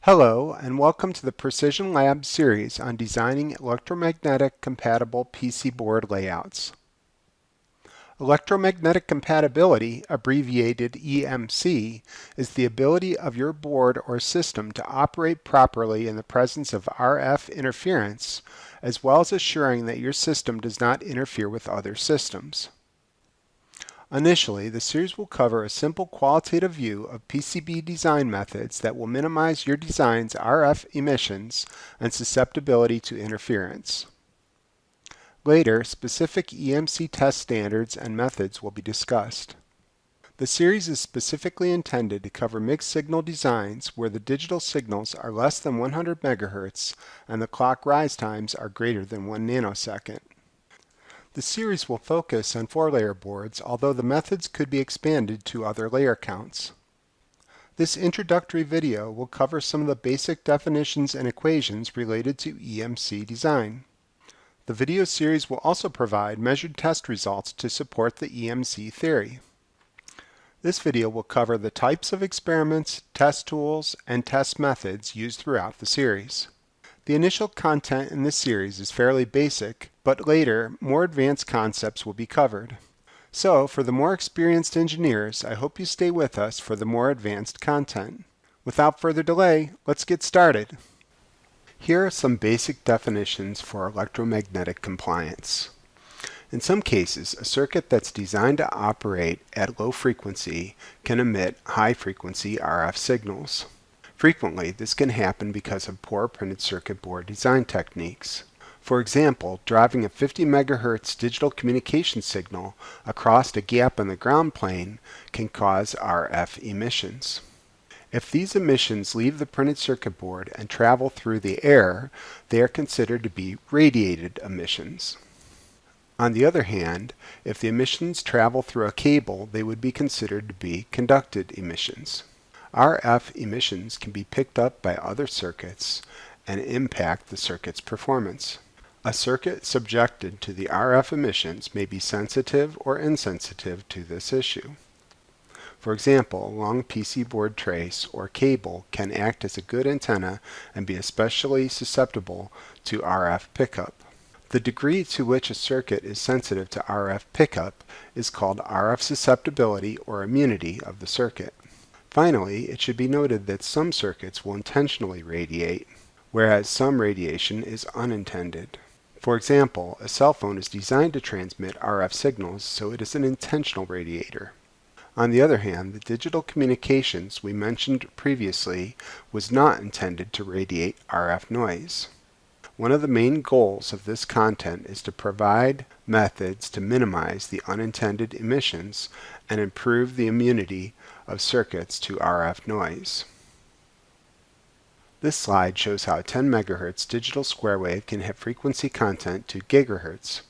Hello, and welcome to the Precision Lab series on designing electromagnetic compatible PC board layouts. Electromagnetic compatibility, abbreviated EMC, is the ability of your board or system to operate properly in the presence of RF interference, as well as assuring that your system does not interfere with other systems. Initially, the series will cover a simple qualitative view of PCB design methods that will minimize your design's RF emissions and susceptibility to interference. Later, specific EMC test standards and methods will be discussed. The series is specifically intended to cover mixed signal designs where the digital signals are less than 100 MHz and the clock rise times are greater than 1 nanosecond. The series will focus on 4-layer boards, although the methods could be expanded to other layer counts. This introductory video will cover some of the basic definitions and equations related to EMC design. The video series will also provide measured test results to support the EMC theory. This video will cover the types of experiments, test tools, and test methods used throughout the series. The initial content in this series is fairly basic, but later, more advanced concepts will be covered. So, for the more experienced engineers, I hope you stay with us for the more advanced content. Without further delay, let's get started. Here are some basic definitions for electromagnetic compliance. In some cases, a circuit that's designed to operate at low frequency can emit high frequency RF signals. Frequently, this can happen because of poor printed circuit board design techniques. For example, driving a 50 MHz digital communication signal across a gap in the ground plane can cause RF emissions. If these emissions leave the printed circuit board and travel through the air, they are considered to be radiated emissions. On the other hand, if the emissions travel through a cable, they would be considered to be conducted emissions. RF emissions can be picked up by other circuits and impact the circuit's performance. A circuit subjected to the RF emissions may be sensitive or insensitive to this issue. For example, a long PC board trace or cable can act as a good antenna and be especially susceptible to RF pickup. The degree to which a circuit is sensitive to RF pickup is called RF susceptibility or immunity of the circuit. Finally, it should be noted that some circuits will intentionally radiate, whereas some radiation is unintended. For example, a cell phone is designed to transmit RF signals, so it is an intentional radiator. On the other hand, the digital communications we mentioned previously was not intended to radiate RF noise. One of the main goals of this content is to provide methods to minimize the unintended emissions and improve the immunity of circuits to RF noise. This slide shows how a 10 MHz digital square wave can have frequency content to GHz.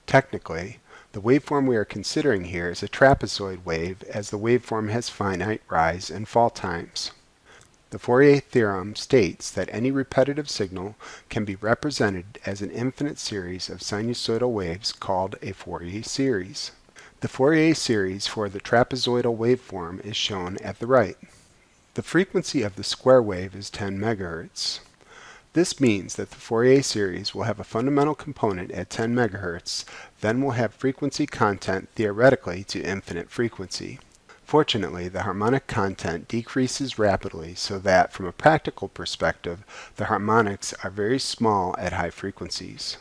Technically, the waveform we are considering here is a trapezoid wave, as the waveform has finite rise and fall times. The Fourier theorem states that any repetitive signal can be represented as an infinite series of sinusoidal waves called a Fourier series. The Fourier series for the trapezoidal waveform is shown at the right. The frequency of the square wave is 10 MHz. This means that the Fourier series will have a fundamental component at 10 MHz, then will have frequency content theoretically to infinite frequency. Fortunately, the harmonic content decreases rapidly so that, from a practical perspective, the harmonics are very small at high frequencies.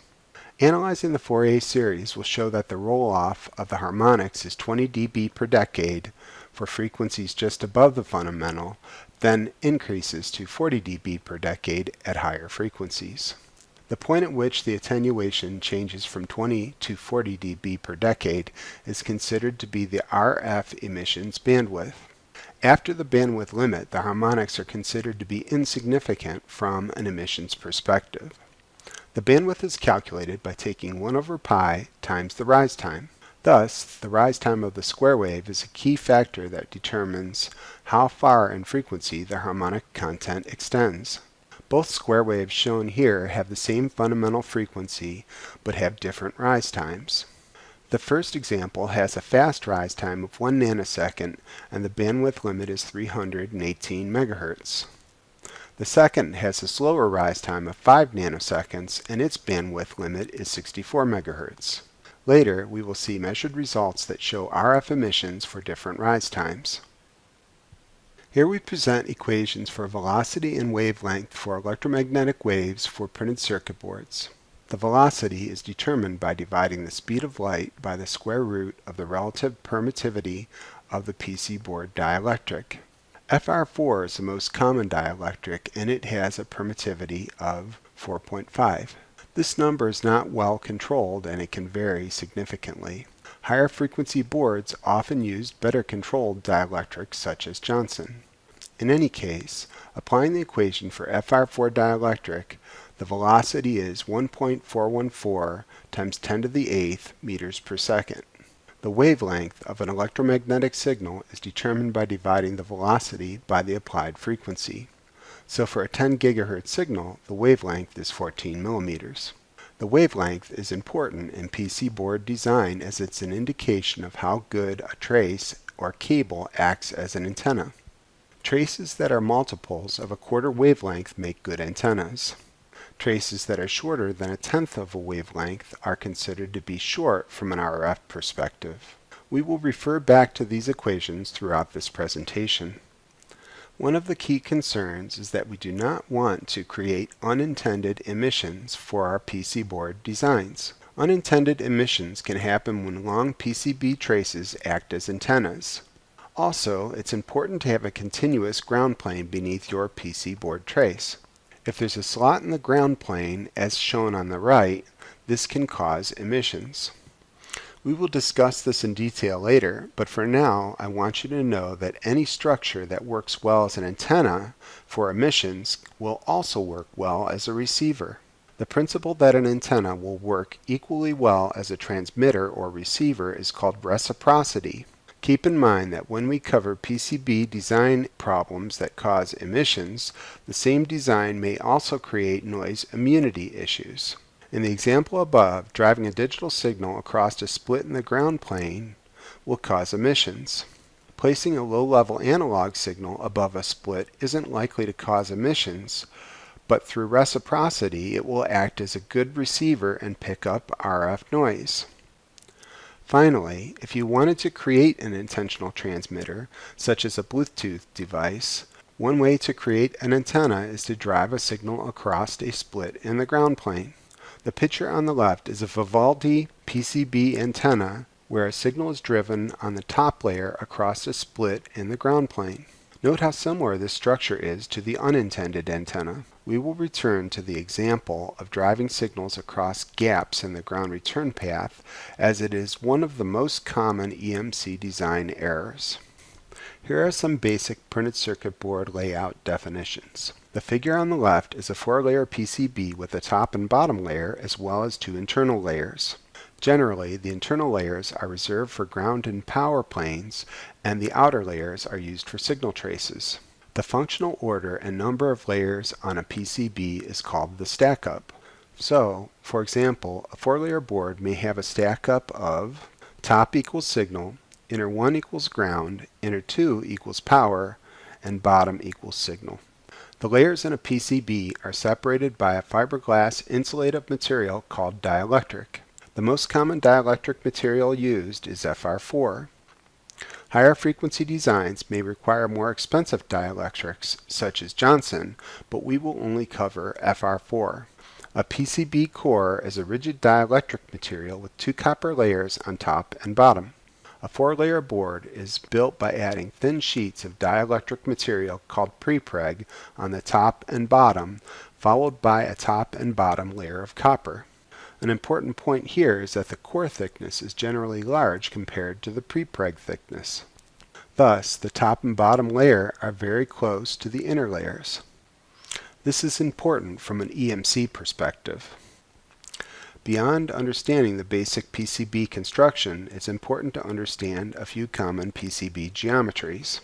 Analyzing the Fourier series will show that the roll-off of the harmonics is 20 dB per decade for frequencies just above the fundamental, then increases to 40 dB per decade at higher frequencies. The point at which the attenuation changes from 20 to 40 dB per decade is considered to be the RF emissions bandwidth. After the bandwidth limit, the harmonics are considered to be insignificant from an emissions perspective. The bandwidth is calculated by taking 1 over pi times the rise time. Thus, the rise time of the square wave is a key factor that determines how far in frequency the harmonic content extends. Both square waves shown here have the same fundamental frequency, but have different rise times. The first example has a fast rise time of 1 nanosecond, and the bandwidth limit is 318 MHz. The second has a slower rise time of 5 nanoseconds, and its bandwidth limit is 64 MHz. Later, we will see measured results that show RF emissions for different rise times. Here we present equations for velocity and wavelength for electromagnetic waves for printed circuit boards. The velocity is determined by dividing the speed of light by the square root of the relative permittivity of the PC board dielectric. FR4 is the most common dielectric, and it has a permittivity of 4.5. This number is not well controlled and it can vary significantly. Higher frequency boards often use better controlled dielectrics such as Johnson. In any case, applying the equation for FR4 dielectric, the velocity is 1.414 times 10 to the 8th meters per second. The wavelength of an electromagnetic signal is determined by dividing the velocity by the applied frequency. So for a 10 GHz signal, the wavelength is 14 millimeters. The wavelength is important in PC board design as it's an indication of how good a trace or cable acts as an antenna. Traces that are multiples of a quarter wavelength make good antennas. Traces that are shorter than a tenth of a wavelength are considered to be short from an RF perspective. We will refer back to these equations throughout this presentation. One of the key concerns is that we do not want to create unintended emissions for our PC board designs. Unintended emissions can happen when long PCB traces act as antennas. Also, it's important to have a continuous ground plane beneath your PC board trace. If there's a slot in the ground plane, as shown on the right, this can cause emissions. We will discuss this in detail later, but for now, I want you to know that any structure that works well as an antenna for emissions will also work well as a receiver. The principle that an antenna will work equally well as a transmitter or receiver is called reciprocity. Keep in mind that when we cover PCB design problems that cause emissions, the same design may also create noise immunity issues. In the example above, driving a digital signal across a split in the ground plane will cause emissions. Placing a low-level analog signal above a split isn't likely to cause emissions, but through reciprocity it will act as a good receiver and pick up RF noise. Finally, if you wanted to create an intentional transmitter, such as a Bluetooth device, one way to create an antenna is to drive a signal across a split in the ground plane. The picture on the left is a Vivaldi PCB antenna where a signal is driven on the top layer across a split in the ground plane. Note how similar this structure is to the unintended antenna. We will return to the example of driving signals across gaps in the ground return path, as it is one of the most common EMC design errors. Here are some basic printed circuit board layout definitions. The figure on the left is a 4-layer PCB with a top and bottom layer as well as 2 internal layers. Generally, the internal layers are reserved for ground and power planes, and the outer layers are used for signal traces. The functional order and number of layers on a PCB is called the stack-up. So, for example, a 4-layer board may have a stack-up of top equals signal, inner 1 equals ground, inner 2 equals power, and bottom equals signal. The layers in a PCB are separated by a fiberglass insulative material called dielectric. The most common dielectric material used is FR4. Higher frequency designs may require more expensive dielectrics, such as Johnson, but we will only cover FR4. A PCB core is a rigid dielectric material with 2 copper layers on top and bottom. A 4-layer board is built by adding thin sheets of dielectric material called prepreg on the top and bottom, followed by a top and bottom layer of copper. An important point here is that the core thickness is generally large compared to the prepreg thickness. Thus, the top and bottom layer are very close to the inner layers. This is important from an EMC perspective. Beyond understanding the basic PCB construction, it's important to understand a few common PCB geometries.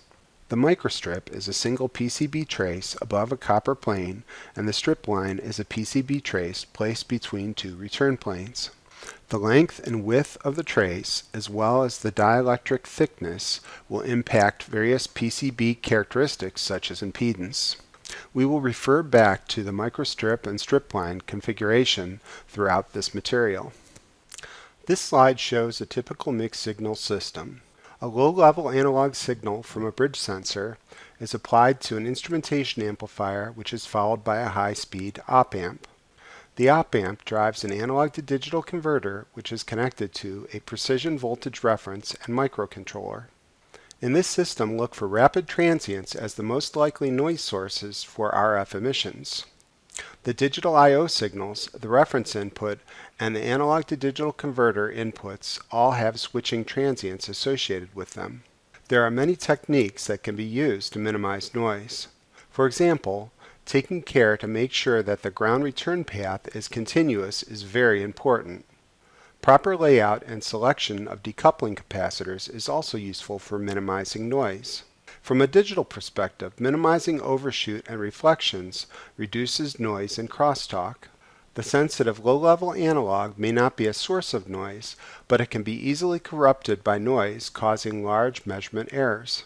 The microstrip is a single PCB trace above a copper plane, and the strip line is a PCB trace placed between 2 return planes. The length and width of the trace, as well as the dielectric thickness, will impact various PCB characteristics such as impedance. We will refer back to the microstrip and strip line configuration throughout this material. This slide shows a typical mixed signal system. A low-level analog signal from a bridge sensor is applied to an instrumentation amplifier, which is followed by a high-speed op-amp. The op-amp drives an analog-to-digital converter, which is connected to a precision voltage reference and microcontroller. In this system, look for rapid transients as the most likely noise sources for RF emissions. The digital I/O signals, the reference input, and the analog-to-digital converter inputs all have switching transients associated with them. There are many techniques that can be used to minimize noise. For example, taking care to make sure that the ground return path is continuous is very important. Proper layout and selection of decoupling capacitors is also useful for minimizing noise. From a digital perspective, minimizing overshoot and reflections reduces noise and crosstalk. The sensitive low-level analog may not be a source of noise, but it can be easily corrupted by noise, causing large measurement errors.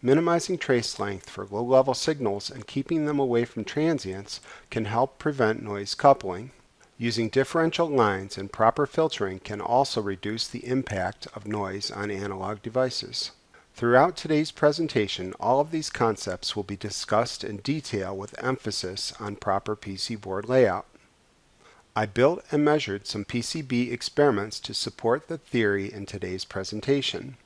Minimizing trace length for low-level signals and keeping them away from transients can help prevent noise coupling. Using differential lines and proper filtering can also reduce the impact of noise on analog devices. Throughout today's presentation, all of these concepts will be discussed in detail with emphasis on proper PC board layout. I built and measured some PCB experiments to support the theory in today's presentation.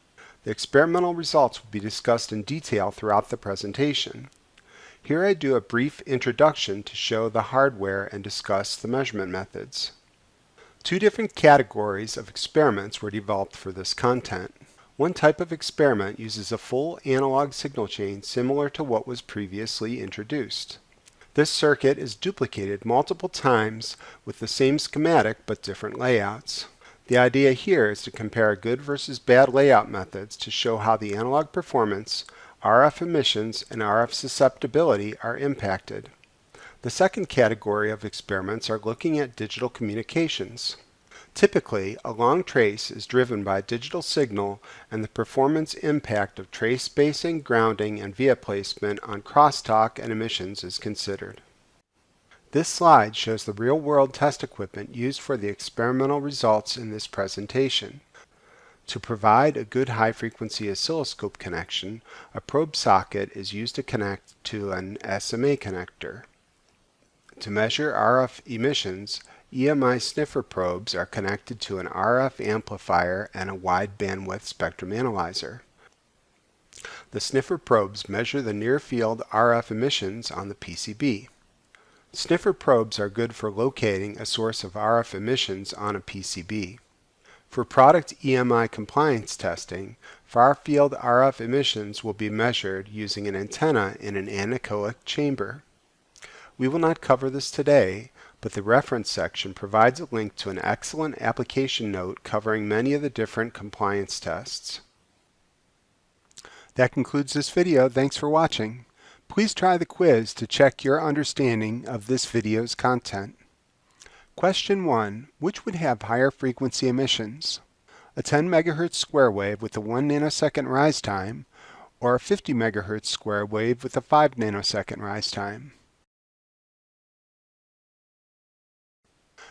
The experimental results will be discussed in detail throughout the presentation. Here I do a brief introduction to show the hardware and discuss the measurement methods. Two different categories of experiments were developed for this content. One type of experiment uses a full analog signal chain similar to what was previously introduced. This circuit is duplicated multiple times with the same schematic but different layouts. The idea here is to compare good versus bad layout methods to show how the analog performance, RF emissions, and RF susceptibility are impacted. The second category of experiments are looking at digital communications. Typically, a long trace is driven by a digital signal, and the performance impact of trace spacing, grounding, and via placement on crosstalk and emissions is considered. This slide shows the real-world test equipment used for the experimental results in this presentation. To provide a good high-frequency oscilloscope connection, a probe socket is used to connect to an SMA connector. To measure RF emissions, EMI sniffer probes are connected to an RF amplifier and a wide bandwidth spectrum analyzer. The sniffer probes measure the near-field RF emissions on the PCB. Sniffer probes are good for locating a source of RF emissions on a PCB. For product EMI compliance testing, far-field RF emissions will be measured using an antenna in an anechoic chamber. We will not cover this today, but the reference section provides a link to an excellent application note covering many of the different compliance tests. That concludes this video. Thanks for watching. Please try the quiz to check your understanding of this video's content. Question 1. Which would have higher frequency emissions? A 10 MHz square wave with a 1 nanosecond rise time, or a 50 MHz square wave with a 5 nanosecond rise time?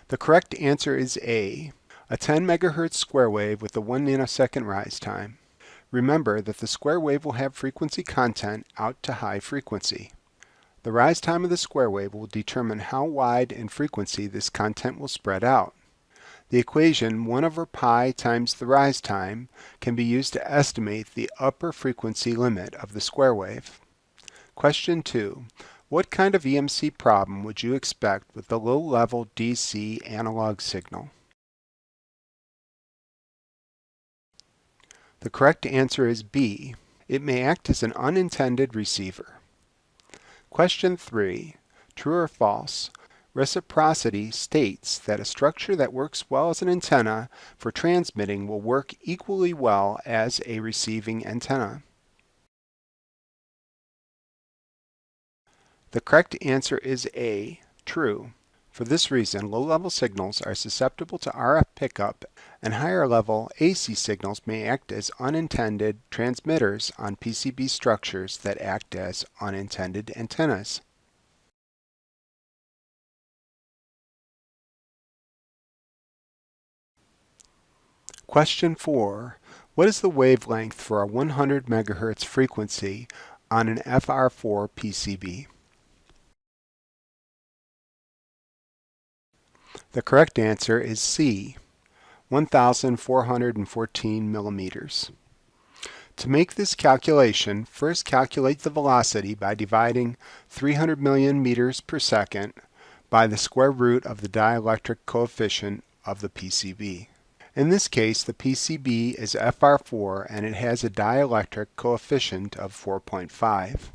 The correct answer is A, a 10 MHz square wave with a 1 nanosecond rise time. Remember that the square wave will have frequency content out to high frequency. The rise time of the square wave will determine how wide in frequency this content will spread out. The equation 1 over pi times the rise time can be used to estimate the upper frequency limit of the square wave. Question 2. What kind of EMC problem would you expect with the low-level DC analog signal? The correct answer is B. It may act as an unintended receiver. Question 3. True or false? Reciprocity states that a structure that works well as an antenna for transmitting will work equally well as a receiving antenna. The correct answer is A. True. For this reason, low-level signals are susceptible to RF pickup, and higher-level AC signals may act as unintended transmitters on PCB structures that act as unintended antennas. Question 4. What is the wavelength for a 100 MHz frequency on an FR4 PCB? The correct answer is C, 1,414 millimeters. To make this calculation, first calculate the velocity by dividing 300 million meters per second by the square root of the dielectric coefficient of the PCB. In this case, the PCB is FR4 and it has a dielectric coefficient of 4.5.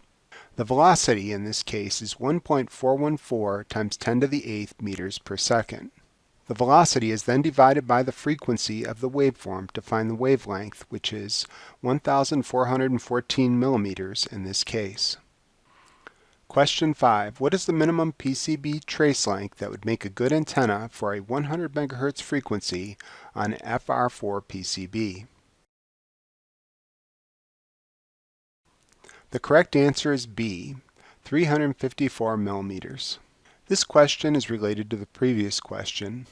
The velocity in this case is 1.414 times 10 to the 8th meters per second. The velocity is then divided by the frequency of the waveform to find the wavelength, which is 1,414 millimeters in this case. Question 5. What is the minimum PCB trace length that would make a good antenna for a 100 MHz frequency on FR4 PCB? The correct answer is B, 354 millimeters. This question is related to the previous question.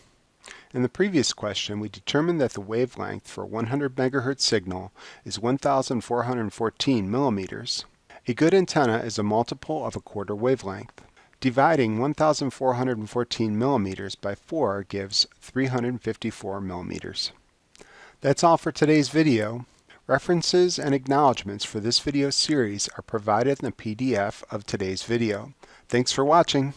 In the previous question, we determined that the wavelength for a 100 MHz signal is 1,414 millimeters. A good antenna is a multiple of a quarter wavelength. Dividing 1,414 millimeters by 4 gives 354 millimeters. That's all for today's video. References and acknowledgments for this video series are provided in the PDF of today's video. Thanks for watching.